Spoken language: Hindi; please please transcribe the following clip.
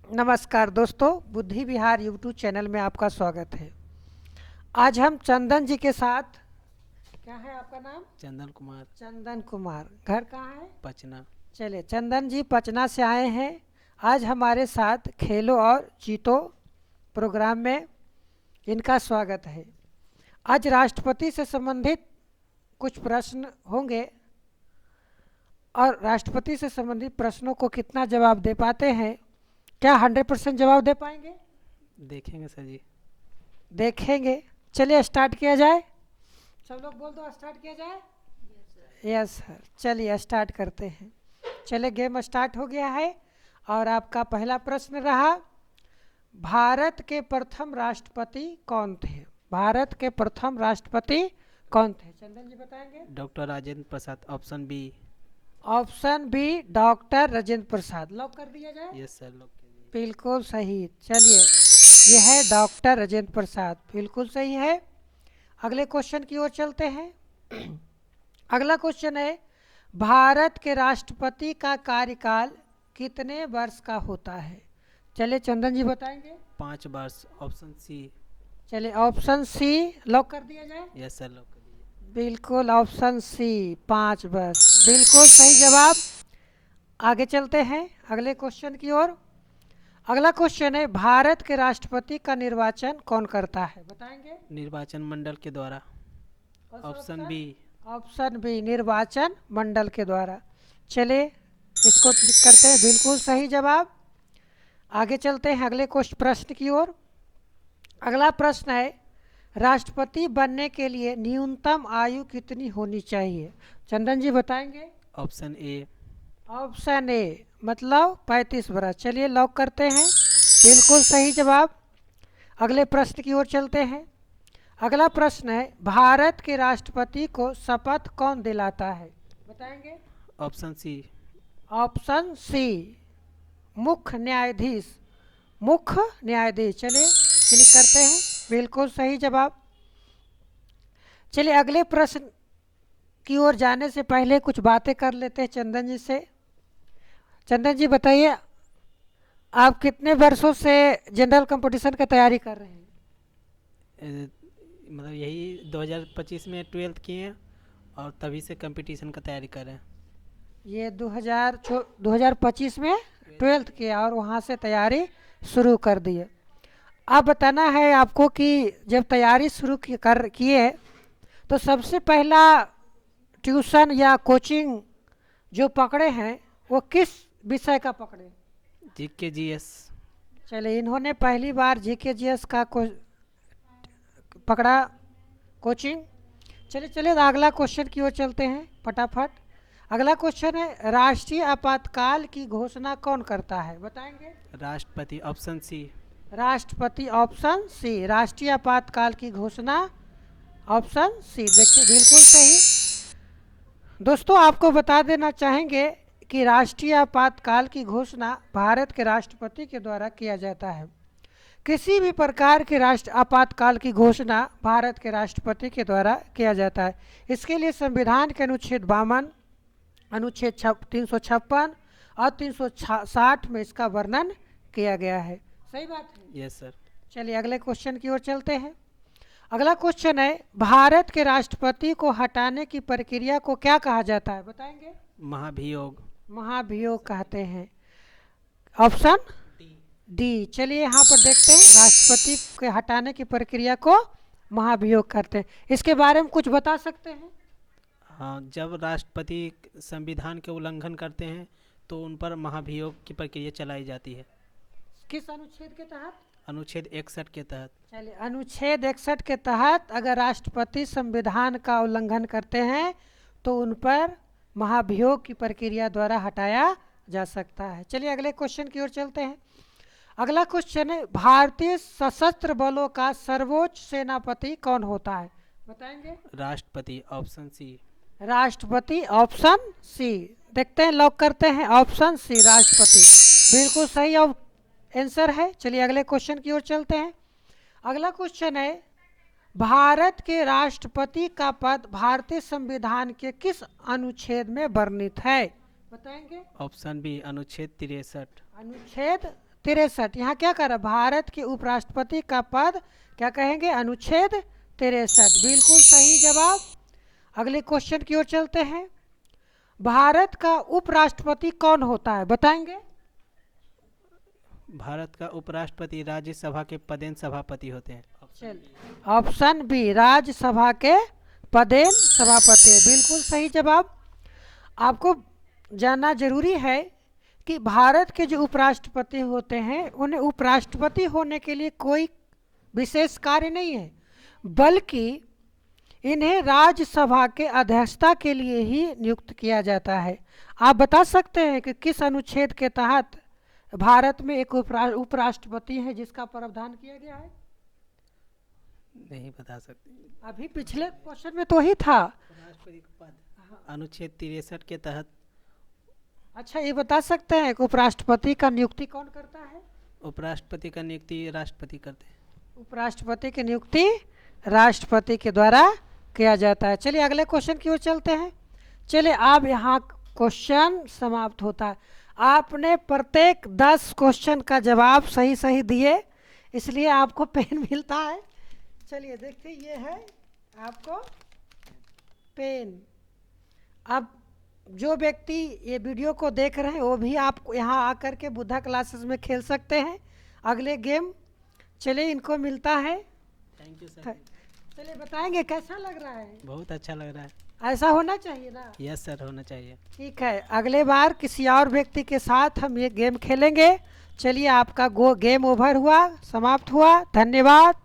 नमस्कार दोस्तों, बुद्धि विहार यूट्यूब चैनल में आपका स्वागत है। आज हम चंदन जी के साथ, क्या है आपका नाम? चंदन कुमार। चंदन कुमार। घर कहाँ है? पचना। चलिए, चंदन जी पटना से आए हैं। आज हमारे साथ खेलो और जीतो प्रोग्राम में इनका स्वागत है। आज राष्ट्रपति से संबंधित कुछ प्रश्न होंगे और राष्ट्रपति से संबंधित प्रश्नों को कितना जवाब दे पाते हैं, क्या 100% जवाब दे पाएंगे? देखेंगे सर जी। देखेंगे। चलिए स्टार्ट किया जाए। सब लोग बोल दो, स्टार्ट किया जाए। यस सर, चलिए स्टार्ट करते हैं। चलिए, गेम स्टार्ट हो गया है और आपका पहला प्रश्न रहा, भारत के प्रथम राष्ट्रपति कौन थे? भारत के प्रथम राष्ट्रपति कौन थे? चंदन जी बताएंगे। Doctor Rajendra Prasad, option B. Option B doctor Rajendra Prasad. Lock कर दिया जाए। यस सर, लोग के लिए। बिल्कुल सही। चलिए, यह है डॉक्टर राजेंद्र प्रसाद, बिल्कुल सही है। अगले क्वेश्चन की ओर चलते हैं। अगला क्वेश्चन है, भारत के राष्ट्रपति का कार्यकाल कितने वर्ष का होता है? चलिए चंदन जी बताएंगे। 5 वर्ष, ऑप्शन सी। चलिए ऑप्शन सी लॉक कर दिया जाए। यस सर, लोग के लिए। बिल्कुल ऑप्शन सी 5 वर्ष, बिल्कुल सही जवाब। आगे चलते हैं अगले क्वेश्चन की ओर। अगला क्वेश्चन है, भारत के राष्ट्रपति का निर्वाचन कौन करता है? बताएंगे। निर्वाचन मंडल के द्वारा, ऑप्शन बी। ऑप्शन बी निर्वाचन मंडल के द्वारा। चलिए इसको क्लिक करते हैं, बिल्कुल सही जवाब। आगे चलते हैं अगले प्रश्न की ओर। अगला प्रश्न है, राष्ट्रपति बनने के लिए न्यूनतम आयु कितनी होनी चाहिए? चंदन जी बताएंगे। Option A. ऑप्शन ए मतलब 35 वर्ष। चलिए लॉक करते हैं, बिल्कुल सही जवाब। अगले प्रश्न की ओर चलते हैं। अगला प्रश्न है, भारत के राष्ट्रपति को शपथ कौन दिलाता है? बताएंगे। Option C. ऑप्शन सी मुख्य न्यायाधीश। मुख्य न्यायाधीश। चलिए क्लिक करते हैं, बिल्कुल सही जवाब। चलिए अगले प्रश्न की ओर जाने से पहले कुछ बातें कर लेते हैं चंदन जी से। चंदन जी बताइए, आप कितने वर्षों से जनरल कंपटीशन की तैयारी कर रहे हैं? मतलब यही 2025 में 12th किए हैं और तभी से कंपटीशन का तैयारी कर रहे हैं। ये 2025 में 12th किया और वहाँ से तैयारी शुरू कर दी है। अब बताना है आपको कि जब तैयारी शुरू किए तो सबसे पहला ट्यूशन या कोचिंग जो पकड़े हैं वो किस विषय का पकड़े? GK GS. चलिए, इन्होंने पहली बार जीके जीएस का पकड़ा कोचिंग। चलिए चलिए अगला क्वेश्चन की ओर चलते हैं फटाफट। अगला क्वेश्चन है, राष्ट्रीय आपातकाल की घोषणा कौन करता है? बताएंगे। राष्ट्रपति, ऑप्शन सी। राष्ट्रपति ऑप्शन सी, राष्ट्रीय आपातकाल की घोषणा ऑप्शन सी। देखिए बिल्कुल सही। दोस्तों आपको बता देना चाहेंगे कि राष्ट्रीय आपातकाल की घोषणा भारत के राष्ट्रपति के द्वारा किया जाता है। किसी भी प्रकार के राष्ट्र आपातकाल की घोषणा भारत के राष्ट्रपति के द्वारा किया जाता है। इसके लिए संविधान के अनुच्छेद 52, अनुच्छेद 356 और 360 में इसका वर्णन किया गया है। सही बात है। Yes sir. चलिए अगले क्वेश्चन की ओर चलते हैं। अगला क्वेश्चन है, भारत के राष्ट्रपति को हटाने की प्रक्रिया को क्या कहा जाता है? बताएंगे। महाभियोग। महाभियोग कहते हैं। Option D. चलिए यहाँ पर देखते हैं, राष्ट्रपति के हटाने की प्रक्रिया को महाभियोग करते हैं। इसके बारे में कुछ बता सकते हैं? हाँ, जब राष्ट्रपति संविधान के उल्लंघन करते हैं तो उन पर महाभियोग की प्रक्रिया चलाई जाती है। किस अनुच्छेद के तहत? अनुच्छेद 61 के तहत। चलिए, अनुच्छेद 61 के तहत अगर राष्ट्रपति संविधान का उल्लंघन करते हैं तो उन पर महाभियोग की प्रक्रिया द्वारा हटाया जा सकता है। चलिए अगले क्वेश्चन की ओर चलते हैं। अगला क्वेश्चन है, भारतीय सशस्त्र बलों का सर्वोच्च सेनापति कौन होता है? बताएंगे। राष्ट्रपति, ऑप्शन सी। राष्ट्रपति ऑप्शन सी। देखते हैं, लॉक करते हैं ऑप्शन सी राष्ट्रपति, बिल्कुल सही आंसर है। चलिए अगले क्वेश्चन की ओर चलते हैं। अगला क्वेश्चन है, भारत के राष्ट्रपति का पद भारतीय संविधान के किस अनुच्छेद में वर्णित है? बताएंगे। ऑप्शन बी, अनुच्छेद 63। अनुच्छेद 63। यहाँ क्या कर रहा है, भारत के उपराष्ट्रपति का पद क्या कहेंगे, अनुच्छेद 63, बिल्कुल सही जवाब। अगले क्वेश्चन की ओर चलते हैं। भारत का उपराष्ट्रपति कौन होता है, बताएंगे? भारत का उपराष्ट्रपति राज्यसभा के पदेन सभापति होते हैं। चलिए, ऑप्शन बी, राज्यसभा के पदेन सभापति, बिल्कुल सही जवाब। आपको जानना जरूरी है कि भारत के जो उपराष्ट्रपति होते हैं उन्हें उपराष्ट्रपति होने के लिए कोई विशेष कार्य नहीं है, बल्कि इन्हें राज्यसभा के अध्यक्षता के लिए ही नियुक्त किया जाता है। आप बता सकते हैं कि किस अनुच्छेद के तहत भारत में एक उपराष्ट्रपति है जिसका प्रावधान किया गया है? नहीं बता सकते। अभी पिछले क्वेश्चन में तो ही था। राष्ट्रपति का पद अनुच्छेद 63 के तहत। अच्छा, ये बता सकते हैं कि उपराष्ट्रपति का नियुक्ति कौन करता है? उपराष्ट्रपति का नियुक्ति राष्ट्रपति करते हैं। उपराष्ट्रपति की नियुक्ति राष्ट्रपति के द्वारा किया जाता है। चलिए अगले क्वेश्चन की ओर चलते हैं। चलिए, अब यहाँ क्वेश्चन समाप्त होता है। आपने प्रत्येक 10 क्वेश्चन का जवाब सही सही दिए, इसलिए आपको पेन मिलता है। चलिए देखते, ये है आपको पेन। अब जो व्यक्ति ये वीडियो को देख रहे हैं वो भी आप यहाँ आकर के बुद्धा क्लासेस में खेल सकते हैं अगले गेम। चलिए, इनको मिलता है। Thank you sir. चलिए बताएंगे कैसा लग रहा है? बहुत अच्छा लग रहा है। ऐसा होना चाहिए ना? यस सर, होना चाहिए। ठीक है, अगले बार किसी और व्यक्ति के साथ हम ये गेम खेलेंगे। चलिए, आपका गेम ओवर हुआ, समाप्त हुआ। धन्यवाद।